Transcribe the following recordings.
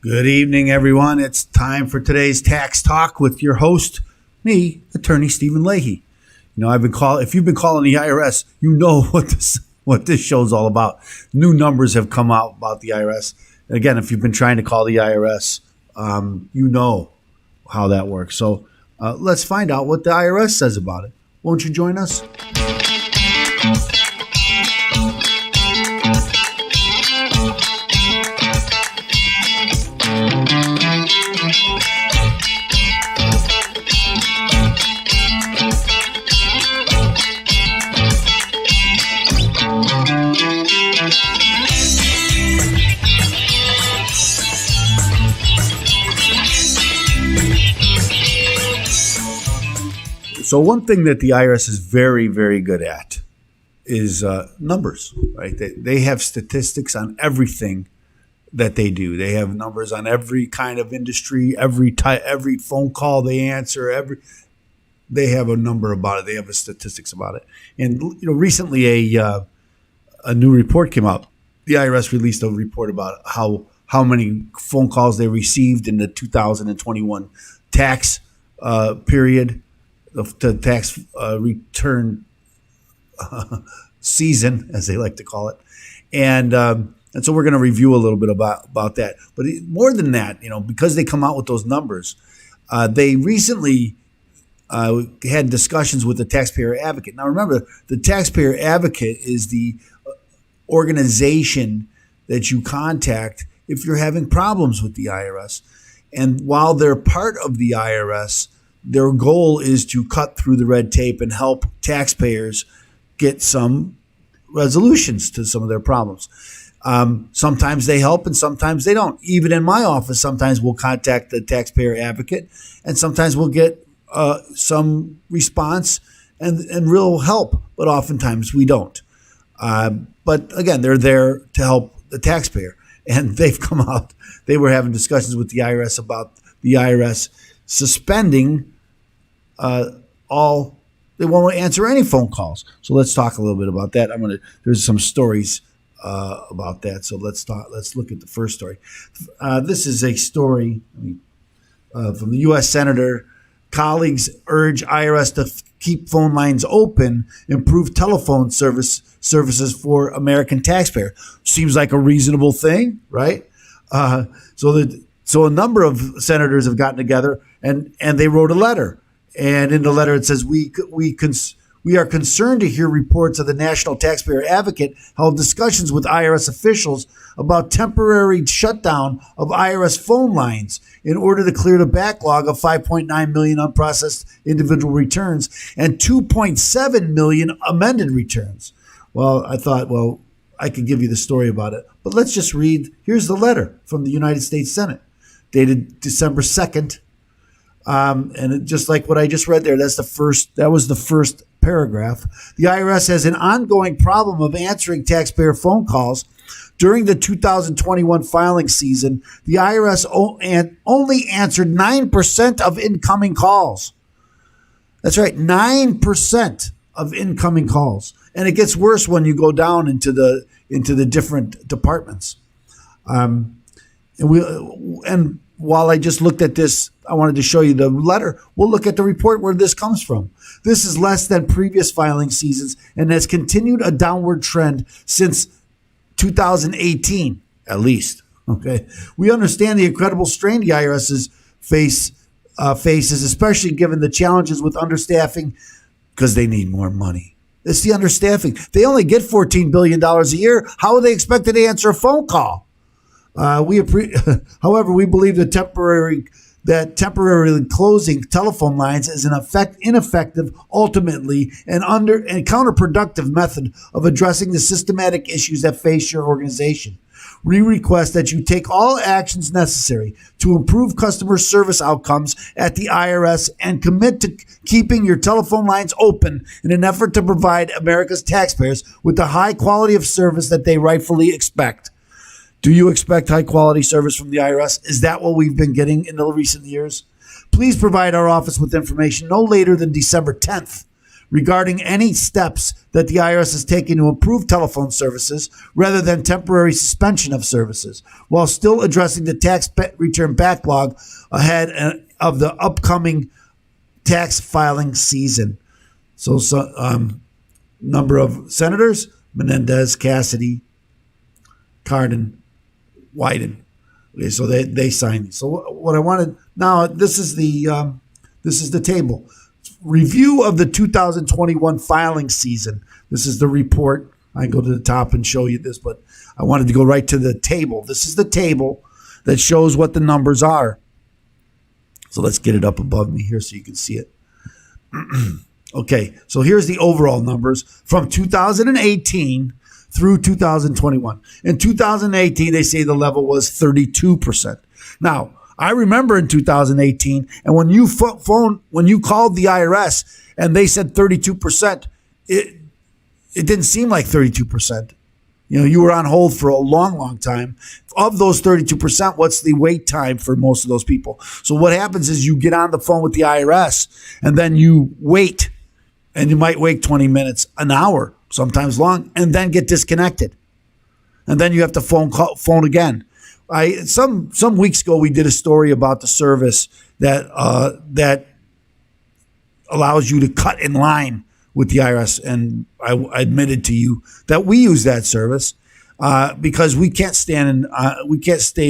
Good evening, everyone. It's time for today's Tax Talk with your host, me, Attorney Stephen Leahy. You know, if you've been calling the IRS, you know what this show's all about. New numbers have come out about the IRS. Again, if you've been trying to call the IRS, you know how that works. So let's find out what the IRS says about it. Won't you join us? So one thing that the IRS is very, very good at is numbers, right? They have statistics on everything that they do. They have numbers on every kind of industry, every phone call they answer, they have a number about it. They have statistics about it. And recently a new report came out. The IRS released a report about how many phone calls they received in the 2021 tax period. The tax return season, as they like to call it, and so we're going to review a little bit about that. But more than that, because they come out with those numbers, they recently had discussions with the Taxpayer Advocate. Now, remember, the Taxpayer Advocate is the organization that you contact if you're having problems with the IRS, and while they're part of the IRS, their goal is to cut through the red tape and help taxpayers get some resolutions to some of their problems. Sometimes they help and sometimes they don't. Even in my office, sometimes we'll contact the Taxpayer Advocate and sometimes we'll get some response and real help, but oftentimes we don't. But again, they're there to help the taxpayer. And they've come out, they were having discussions with the IRS about the IRS suspending they won't answer any phone calls. So let's talk a little bit about that. There's some stories about that. So let's look at the first story. This is a story from the U.S. Senator. Colleagues urge IRS to keep phone lines open, improve telephone services for American taxpayer. Seems like a reasonable thing, right? So a number of senators have gotten together and they wrote a letter. And in the letter it says, we are concerned to hear reports of the National Taxpayer Advocate held discussions with IRS officials about temporary shutdown of IRS phone lines in order to clear the backlog of 5.9 million unprocessed individual returns and 2.7 million amended returns. Well, I thought, I could give you the story about it, but let's just read. Here's the letter from the United States Senate, dated December 2nd. Just like what I just read there, that was the first paragraph. The IRS has an ongoing problem of answering taxpayer phone calls. During the 2021 filing season, the IRS only answered 9% of incoming calls. That's right, 9% of incoming calls. And it gets worse when you go down into the different departments. And while I just looked at this, I wanted to show you the letter. We'll look at the report where this comes from. This is less than previous filing seasons and has continued a downward trend since 2018, at least. Okay, we understand the incredible strain the IRS faces, especially given the challenges with understaffing, because they need more money. It's the understaffing. They only get $14 billion a year. How are they expected to answer a phone call? However, we believe that temporarily closing telephone lines is an ineffective, ultimately, and counterproductive method of addressing the systematic issues that face your organization. We request that you take all actions necessary to improve customer service outcomes at the IRS and commit to keeping your telephone lines open in an effort to provide America's taxpayers with the high quality of service that they rightfully expect. Do you expect high quality service from the IRS? Is that what we've been getting in the recent years? Please provide our office with information no later than December 10th regarding any steps that the IRS is taking to improve telephone services rather than temporary suspension of services, while still addressing the tax return backlog ahead of the upcoming tax filing season. So number of senators: Menendez, Cassidy, Cardin, Wyden. Okay, so they signed. So what I wanted now, this is the table. Review of the 2021 filing season. This is the report. I can go to the top and show you this, but I wanted to go right to the table. This is the table that shows what the numbers are. So let's get it up above me here so you can see it. Okay, so here's the overall numbers from 2018 through 2021. In 2018, they say the level was 32%. Now, I remember in 2018, and when you called the IRS and they said 32%, it didn't seem like 32%. You were on hold for a long, long time. Of those 32%, what's the wait time for most of those people? So what happens is you get on the phone with the IRS and then you wait, and you might wait 20 minutes, an hour, sometimes long, and then get disconnected. And then you have to phone again. Some weeks ago, we did a story about the service that allows you to cut in line with the IRS, and I admitted to you that we use that service because we can't stay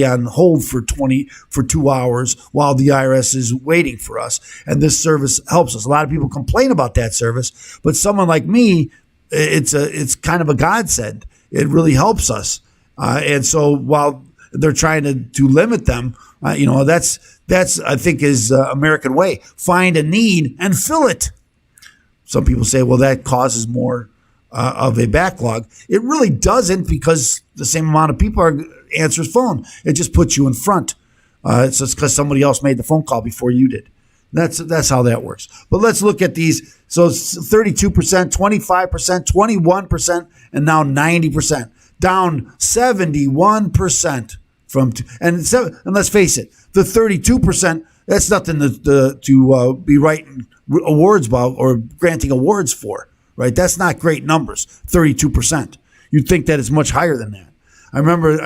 on hold for 2 hours while the IRS is waiting for us, and this service helps us. A lot of people complain about that service, but someone like me, it's kind of a godsend. It really helps us, and so while they're trying to limit them, that's I think is American way. Find a need and fill it. Some people say, well, that causes more of a backlog. It really doesn't, because the same amount of people answers phone. It just puts you in front. It's just because somebody else made the phone call before you did. That's how that works. But let's look at these. So it's 32%, 25%, 21%, and now 90%. Down 71% and let's face it, the 32%, that's nothing to be writing awards about or granting awards for, right? That's not great numbers, 32%. You'd think that it's much higher than that. I remember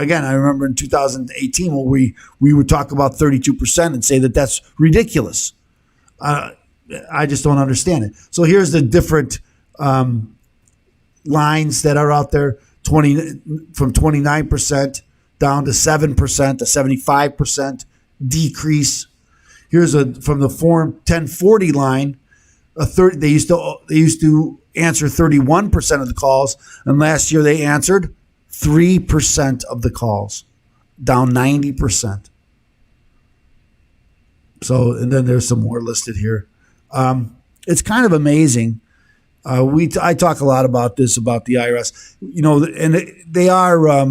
in 2018 when we would talk about 32% and say that that's ridiculous. I just don't understand it. So here's the different lines that are out there: from 29% down to 7%, to 75% decrease. Here's from the Form 1040 line. They used to answer 31% of the calls, and last year they answered 3% of the calls, down 90%. So, and then there's some more listed here. It's kind of amazing. I talk a lot about this, about the IRS, and they are.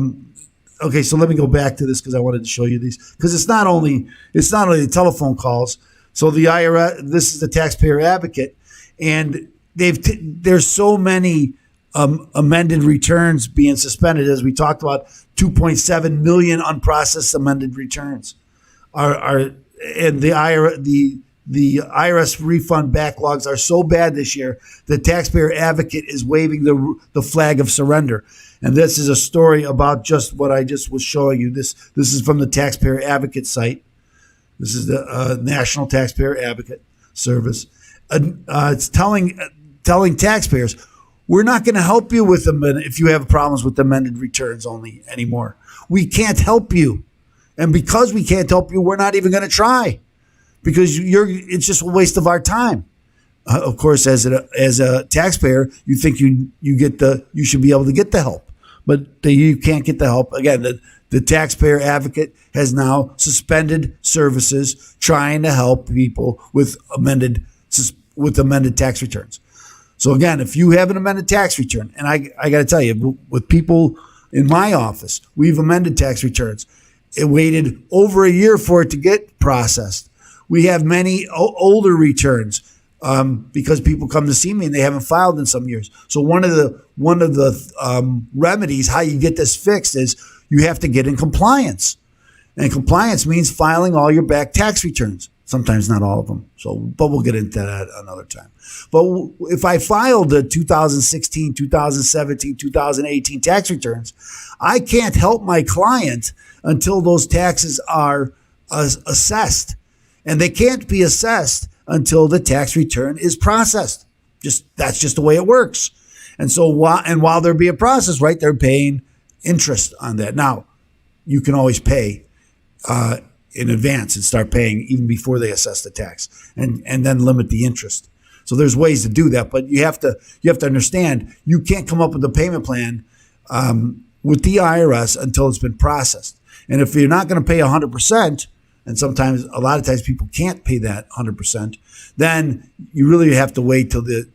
Okay, so let me go back to this because I wanted to show you these, because it's not only the telephone calls. So the IRS, this is the Taxpayer Advocate, and there's so many amended returns being suspended, as we talked about. 2.7 million unprocessed amended returns and the IRS refund backlogs are so bad this year, the Taxpayer Advocate is waving the flag of surrender. And this is a story about just what I just was showing you. This is from the Taxpayer Advocate site. This is the National Taxpayer Advocate Service. It's telling taxpayers, we're not going to help you with them if you have problems with amended returns anymore. We can't help you. And because we can't help you, we're not even going to try, because it's just a waste of our time. Of course, as a taxpayer, you think you should be able to get the help, but you can't get the help. Again, the Taxpayer Advocate has now suspended services trying to help people with amended tax returns. So again, if you have an amended tax return, and I got to tell you, with people in my office, we've amended tax returns. It waited over a year for it to get processed. We have many older returns because people come to see me and they haven't filed in some years. So one of the remedies, how you get this fixed, is you have to get in compliance. And compliance means filing all your back tax returns. Sometimes not all of them. So, but we'll get into that another time. But if I filed the 2016, 2017, 2018 tax returns, I can't help my client until those taxes are assessed. And they can't be assessed until the tax return is processed. That's just the way it works. And so while they're being processed, right, they're paying interest on that. Now, you can always pay in advance and start paying even before they assess the tax, and then limit the interest. So there's ways to do that, but you have to understand you can't come up with a payment plan with the IRS until it's been processed. And if you're not going to pay 100%, and sometimes a lot of times people can't pay that 100%, then you really have to wait till the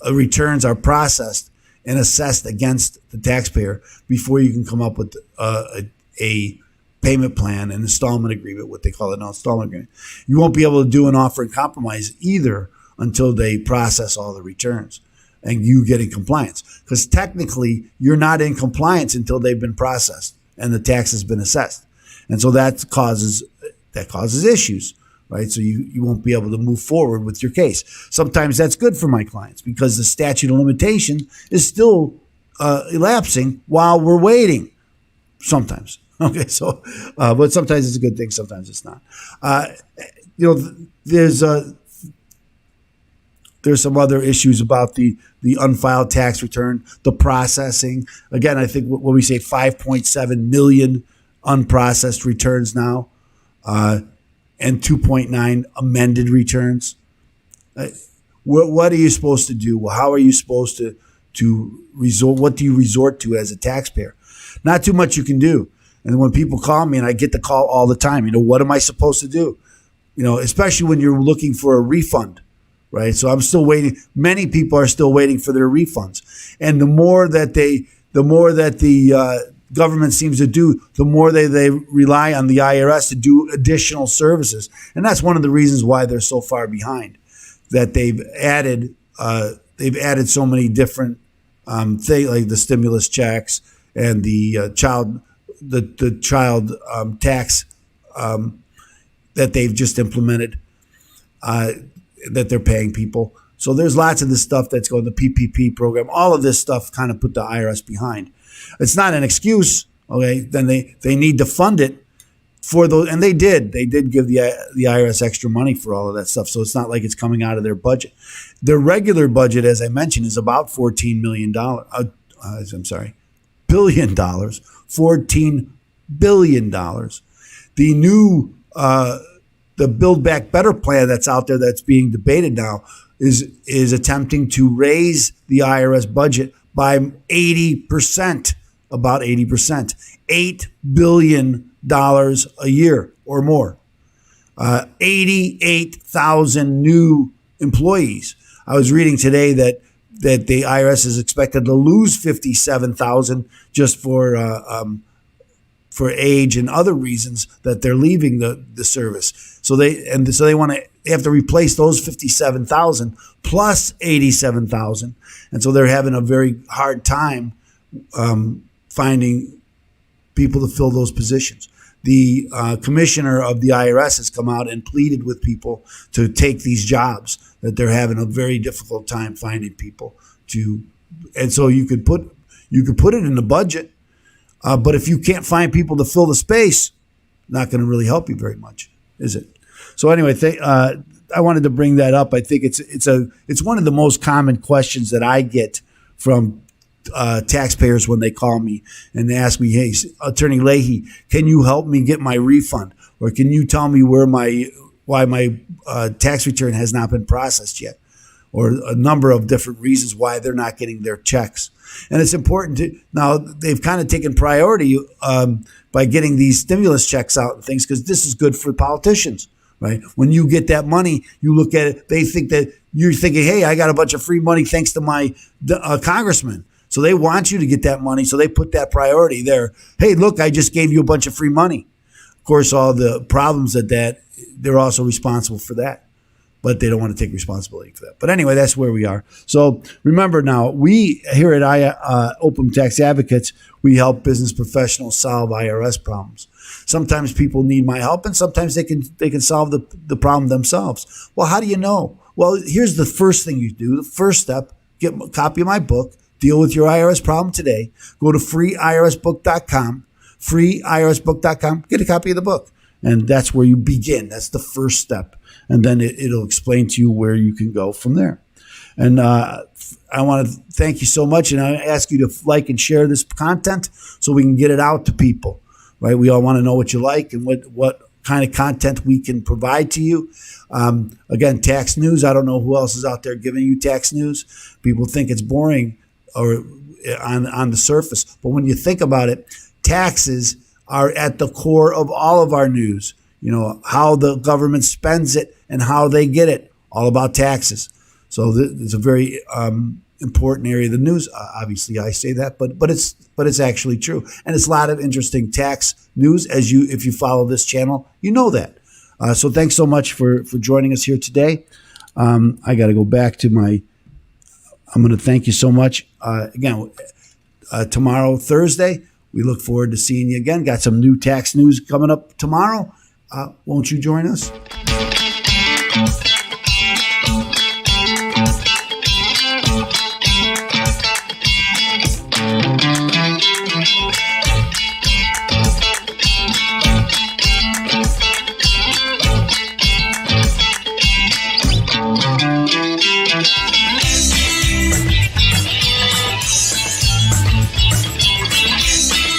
returns are processed and assessed against the taxpayer before you can come up with a payment plan, an installment agreement, what they call an installment agreement. You won't be able to do an offer and compromise either until they process all the returns and you get in compliance. Because technically, you're not in compliance until they've been processed and the tax has been assessed. And so that causes issues, right? So you won't be able to move forward with your case. Sometimes that's good for my clients because the statute of limitation is still elapsing while we're waiting. Sometimes. Okay, so, but sometimes it's a good thing, sometimes it's not. There's some other issues about the unfiled tax return, the processing. Again, I think what we say 5.7 million unprocessed returns now, and 2.9 amended returns. What are you supposed to do? Well, how are you supposed to resort? What do you resort to as a taxpayer? Not too much you can do. And when people call me, and I get the call all the time, what am I supposed to do? Especially when you're looking for a refund, right? So I'm still waiting. Many people are still waiting for their refunds. And the more that the government seems to do, the more they rely on the IRS to do additional services. And that's one of the reasons why they're so far behind, that they've added so many different things, like the stimulus checks and the child tax that they've just implemented, that they're paying people. So there's lots of this stuff that's going, the PPP program, all of this stuff kind of put the IRS behind. It's not an excuse, okay? Then they need to fund it for those, and they did give the IRS extra money for all of that stuff. So it's not like it's coming out of their budget. Their regular budget, as I mentioned, is about $14 billion. $14 billion. The new the Build Back Better plan that's out there that's being debated now is attempting to raise the IRS budget by 80%, about 80%, $8 billion a year or more. 88,000 new employees. I was reading today that the IRS is expected to lose 57,000 just for age and other reasons that they're leaving the service. So they have to replace those 57,000 plus 87,000, and so they're having a very hard time finding people to fill those positions. The commissioner of the IRS has come out and pleaded with people to take these jobs, that they're having a very difficult time finding people to, and so you could put it in the budget, but if you can't find people to fill the space, not going to really help you very much, is it? So anyway, I wanted to bring that up. I think it's one of the most common questions that I get from taxpayers when they call me and they ask me, "Hey, Attorney Leahy, can you help me get my refund, or can you tell me why my tax return has not been processed yet?" Or a number of different reasons why they're not getting their checks. And it's important to, now they've kind of taken priority by getting these stimulus checks out and things, because this is good for politicians, right? When you get that money, you look at it, they think that you're thinking, hey, I got a bunch of free money thanks to my congressman. So they want you to get that money. So they put that priority there. Hey, look, I just gave you a bunch of free money. Of course, all the problems that they're also responsible for that. but they don't want to take responsibility for that. But anyway, that's where we are. So remember now, we here at Open Tax Advocates, we help business professionals solve IRS problems. Sometimes people need my help, and sometimes they can solve the problem themselves. Well, how do you know? Well, here's the first thing you do. The first step, get a copy of my book, Deal with Your IRS Problem Today. Go to freeirsbook.com, freeirsbook.com, get a copy of the book. And that's where you begin. That's the first step. And then it'll explain to you where you can go from there. And I want to thank you so much. And I ask you to like and share this content so we can get it out to people, right? We all want to know what you like and what kind of content we can provide to you. Again, tax news. I don't know who else is out there giving you tax news. People think it's boring or on the surface. But when you think about it, taxes are at the core of all of our news. You know, how the government spends it and how they get it, all about taxes. So it's a very important area of the news. Obviously, I say that, but it's actually true. And it's a lot of interesting tax news if you follow this channel, you know that. So thanks so much for joining us here today. I got to go back to I'm going to thank you so much. Again, tomorrow, Thursday, we look forward to seeing you again. Got some new tax news coming up tomorrow. Won't you join us?